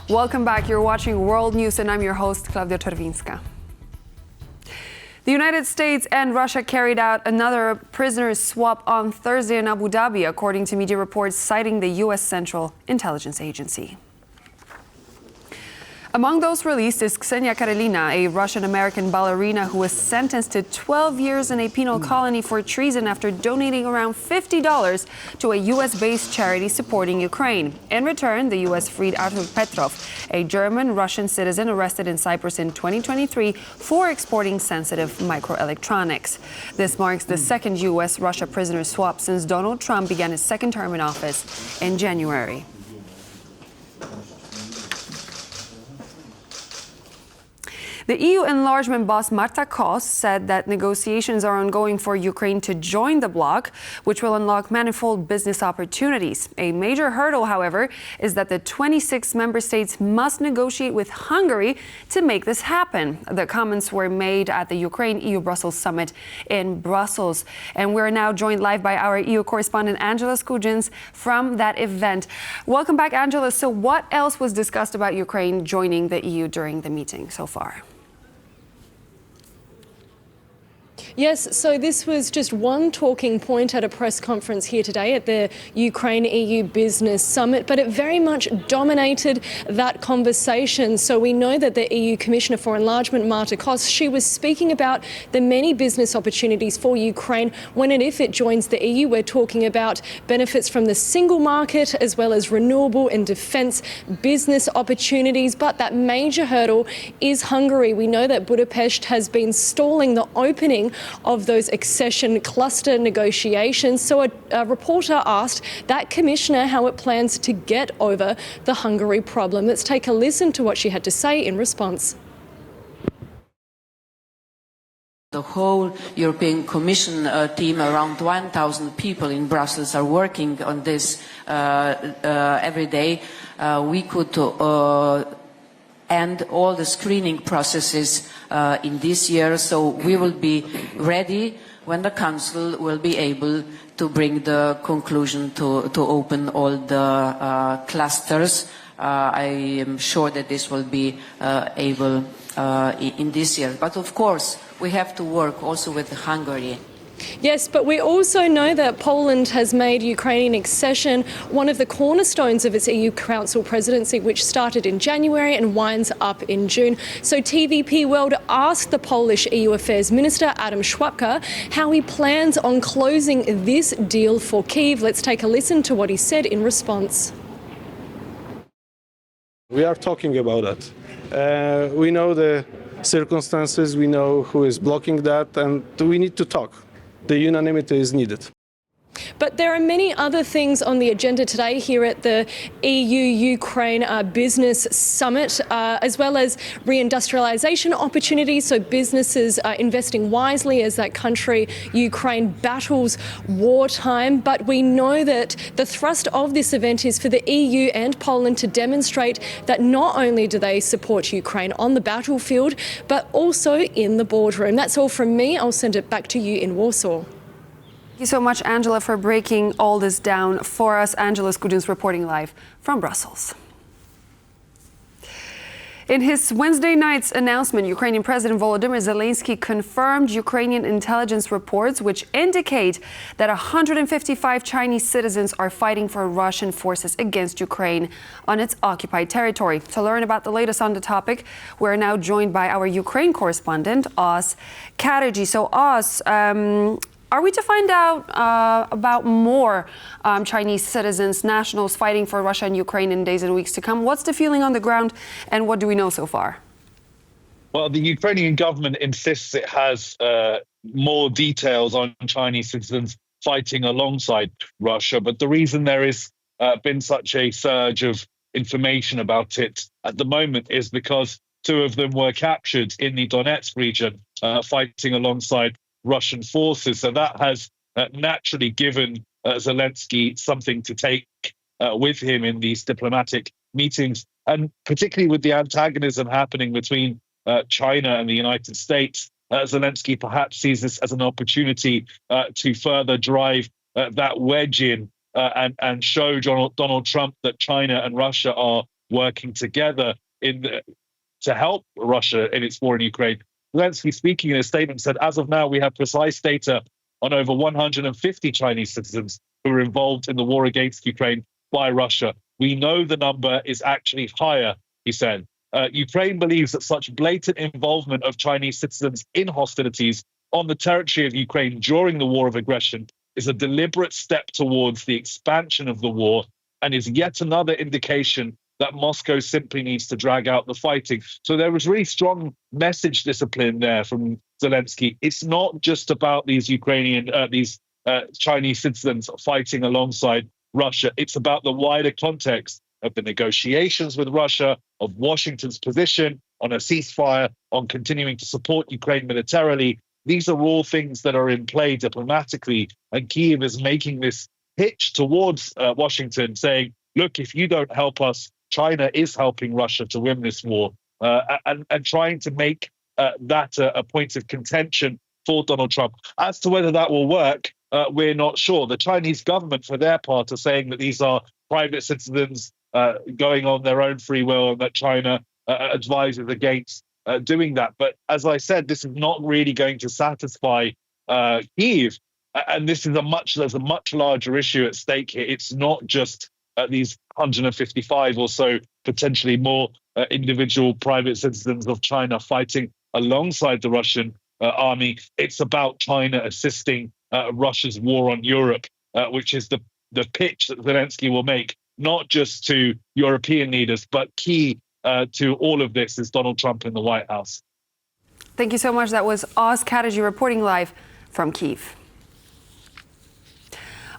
Welcome back. You're watching World News and I'm your host, Klaudia Czerwinska. The United States and Russia carried out another prisoner swap on Thursday in Abu Dhabi, according to media reports citing the U.S. Central Intelligence Agency. Among those released is Ksenia Karelina, a Russian-American ballerina who was sentenced to 12 years in a penal colony for treason after donating around $50 to a U.S.-based charity supporting Ukraine. In return, the U.S. freed Artur Petrov, a German-Russian citizen arrested in Cyprus in 2023 for exporting sensitive microelectronics. This marks the second U.S.-Russia prisoner swap since Donald Trump began his second term in office in January. The EU enlargement boss Marta Kos said that negotiations are ongoing for Ukraine to join the bloc, which will unlock manifold business opportunities. A major hurdle, however, is that the 26 member states must negotiate with Hungary to make this happen. The comments were made at the Ukraine-EU-Brussels summit in Brussels. And we're now joined live by our EU correspondent Angela Skujins from that event. Welcome back, Angela. So what else was discussed about Ukraine joining the EU during the meeting so far? Yes, so this was just one talking point at a press conference here today at the Ukraine-EU Business Summit, but it very much dominated that conversation. So we know that the EU Commissioner for Enlargement, Marta Kos, she was speaking about the many business opportunities for Ukraine when and if it joins the EU. We're talking about benefits from the single market as well as renewable and defence business opportunities. But that major hurdle is Hungary. We know that Budapest has been stalling the opening of those accession cluster negotiations. So a reporter asked that commissioner how it plans to get over the Hungary problem. Let's take a listen to what she had to say in response. The whole European Commission team, around 1,000 people in Brussels, are working on this every day. We could end all the screening processes in this year, so we will be ready when the Council will be able to bring the conclusion to open all the clusters. I am sure that this will be able in this year. But of course, we have to work also with Hungary. Yes, but we also know that Poland has made Ukrainian accession one of the cornerstones of its EU Council presidency, which started in January and winds up in June. So TVP World asked the Polish EU Affairs Minister, Adam Szłapka, how he plans on closing this deal for Kyiv. Let's take a listen to what he said in response. We are talking about that. We know the circumstances, we know who is blocking that, and we need to talk. The unanimity is needed. But there are many other things on the agenda today here at the EU-Ukraine Business Summit, as well as reindustrialisation opportunities, so businesses investing wisely as that country, Ukraine, battles wartime. But we know that the thrust of this event is for the EU and Poland to demonstrate that not only do they support Ukraine on the battlefield, but also in the boardroom. That's all from me. I'll send it back to you in Warsaw. Thank you so much, Angela, for breaking all this down for us. Angela Skujins reporting live from Brussels. In his Wednesday night's announcement, Ukrainian President Volodymyr Zelenskyy confirmed Ukrainian intelligence reports which indicate that 155 Chinese citizens are fighting for Russian forces against Ukraine on its occupied territory. To learn about the latest on the topic, we're now joined by our Ukraine correspondent, Oz Katerji. So, Oz, are we to find out about more Chinese citizens, nationals fighting for Russia and Ukraine in days and weeks to come? What's the feeling on the ground and what do we know so far? Well, the Ukrainian government insists it has more details on Chinese citizens fighting alongside Russia. But the reason there has been such a surge of information about it at the moment is because two of them were captured in the Donetsk region fighting alongside Russian forces. So that has naturally given Zelenskyy something to take with him in these diplomatic meetings, and particularly with the antagonism happening between China and the United States. Zelenskyy perhaps sees this as an opportunity to further drive that wedge in and show Donald Trump that China and Russia are working together to help Russia in its war in Ukraine. Zelenskyy, speaking in a statement, said, as of now, we have precise data on over 150 Chinese citizens who were involved in the war against Ukraine by Russia. We know the number is actually higher, he said. Ukraine believes that such blatant involvement of Chinese citizens in hostilities on the territory of Ukraine during the war of aggression is a deliberate step towards the expansion of the war and is yet another indication that Moscow simply needs to drag out the fighting. So there was really strong message discipline there from Zelenskyy. It's not just about these Chinese citizens fighting alongside Russia. It's about the wider context of the negotiations with Russia, of Washington's position on a ceasefire, on continuing to support Ukraine militarily. These are all things that are in play diplomatically, and Kyiv is making this pitch towards Washington, saying, look, if you don't help us, China is helping Russia to win this war, and trying to make that a point of contention for Donald Trump. As to whether that will work, we're not sure. The Chinese government, for their part, are saying that these are private citizens going on their own free will, and that China advises against doing that. But as I said, this is not really going to satisfy Kyiv, and there's a much larger issue at stake here. It's not just these 155 or so potentially more individual private citizens of China fighting alongside the Russian army. It's about China assisting Russia's war on Europe, which is the pitch that Zelenskyy will make, not just to European leaders, but key to all of this is Donald Trump in the White House. Thank you so much. That was Oz Kataji reporting live from Kyiv.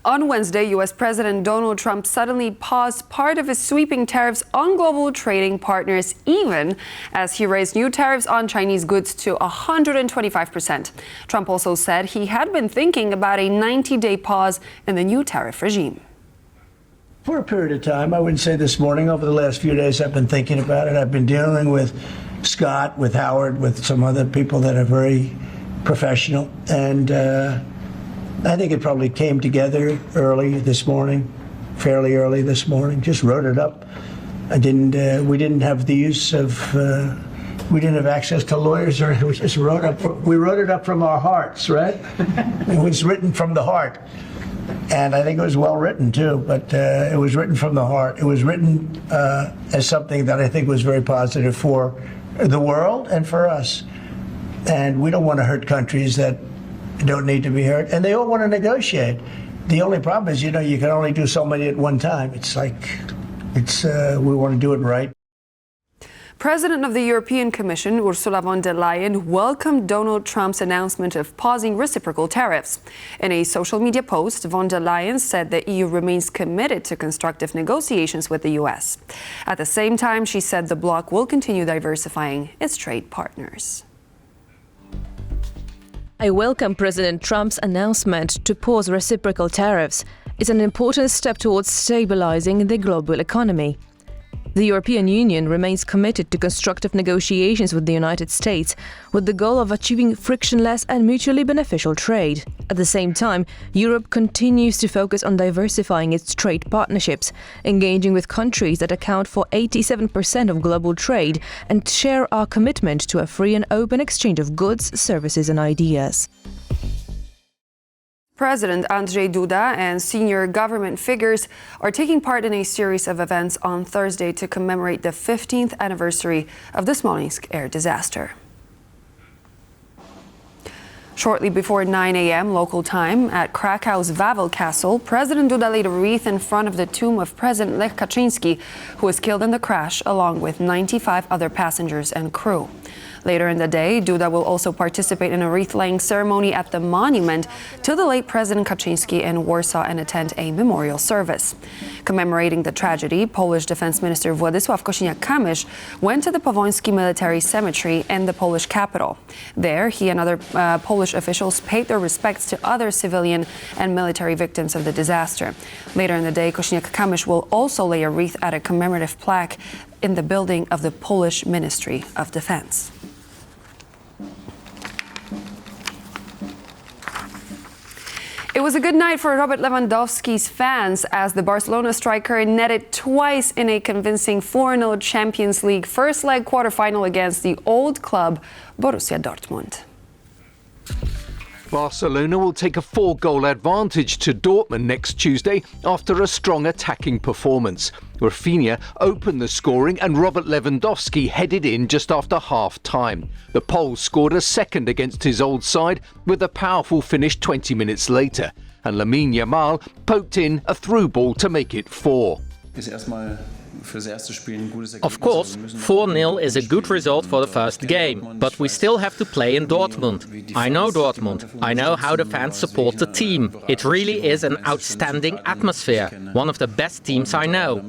On Wednesday, U.S. President Donald Trump suddenly paused part of his sweeping tariffs on global trading partners, even as he raised new tariffs on Chinese goods to 125%. Trump also said he had been thinking about a 90-day pause in the new tariff regime. For a period of time, I wouldn't say this morning, over the last few days, I've been thinking about it. I've been dealing with Scott, with Howard, with some other people that are very professional. And I think it probably came together early this morning, fairly early this morning. Just wrote it up. We didn't have the use of, we didn't have access to lawyers, or we just wrote it up from our hearts, right? It was written from the heart. And I think it was well written too, but it was written from the heart. It was written as something that I think was very positive for the world and for us. And we don't want to hurt countries that don't need to be hurt, and they all want to negotiate. The only problem is, you can only do so many at one time. We want to do it right. President of the European Commission, Ursula von der Leyen, welcomed Donald Trump's announcement of pausing reciprocal tariffs. In a social media post, von der Leyen said the EU remains committed to constructive negotiations with the U.S. At the same time, she said the bloc will continue diversifying its trade partners. I welcome President Trump's announcement to pause reciprocal tariffs. It's an important step towards stabilizing the global economy. The European Union remains committed to constructive negotiations with the United States, with the goal of achieving frictionless and mutually beneficial trade. At the same time, Europe continues to focus on diversifying its trade partnerships, engaging with countries that account for 87% of global trade and share our commitment to a free and open exchange of goods, services and ideas. President Andrzej Duda and senior government figures are taking part in a series of events on Thursday to commemorate the 15th anniversary of the Smolensk air disaster. Shortly before 9 a.m. local time at Krakow's Wawel Castle, President Duda laid a wreath in front of the tomb of President Lech Kaczyński, who was killed in the crash, along with 95 other passengers and crew. Later in the day, Duda will also participate in a wreath-laying ceremony at the monument to the late President Kaczyński in Warsaw and attend a memorial service. Commemorating the tragedy, Polish Defense Minister Władysław Kosiniak-Kamysz went to the Powoński Military Cemetery in the Polish capital. There, he and other Polish officials paid their respects to other civilian and military victims of the disaster. Later in the day, Kosiniak-Kamysz will also lay a wreath at a commemorative plaque in the building of the Polish Ministry of Defense. It was was a good night for Robert Lewandowski's fans as the Barcelona striker netted twice in a convincing 4-0 Champions League first leg quarterfinal against the old club Borussia Dortmund. Barcelona will take a 4-goal advantage to Dortmund next Tuesday after a strong attacking performance. Rafinha opened the scoring and Robert Lewandowski headed in just after half-time. The Pole scored a second against his old side with a powerful finish 20 minutes later. And Lamine Yamal poked in a through ball to make it 4. Of course, 4-0 is a good result for the first game, but we still have to play in Dortmund. I know Dortmund. I know how the fans support the team. It really is an outstanding atmosphere, one of the best teams I know.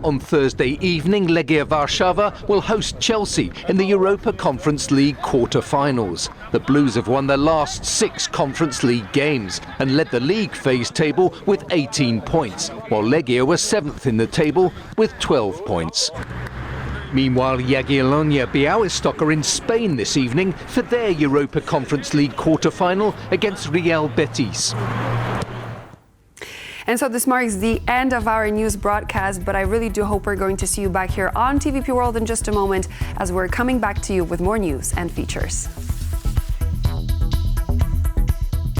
On Thursday evening, Legia Warszawa will host Chelsea in the Europa Conference League quarter-finals. The Blues have won their last 6 Conference League games and led the league phase table with 18 points, while Legia was 7th in the table with 12 points. Meanwhile, Jagiellonia Białystok are in Spain this evening for their Europa Conference League quarter-final against Real Betis. And so this marks the end of our news broadcast, but I really do hope we're going to see you back here on TVP World in just a moment as we're coming back to you with more news and features.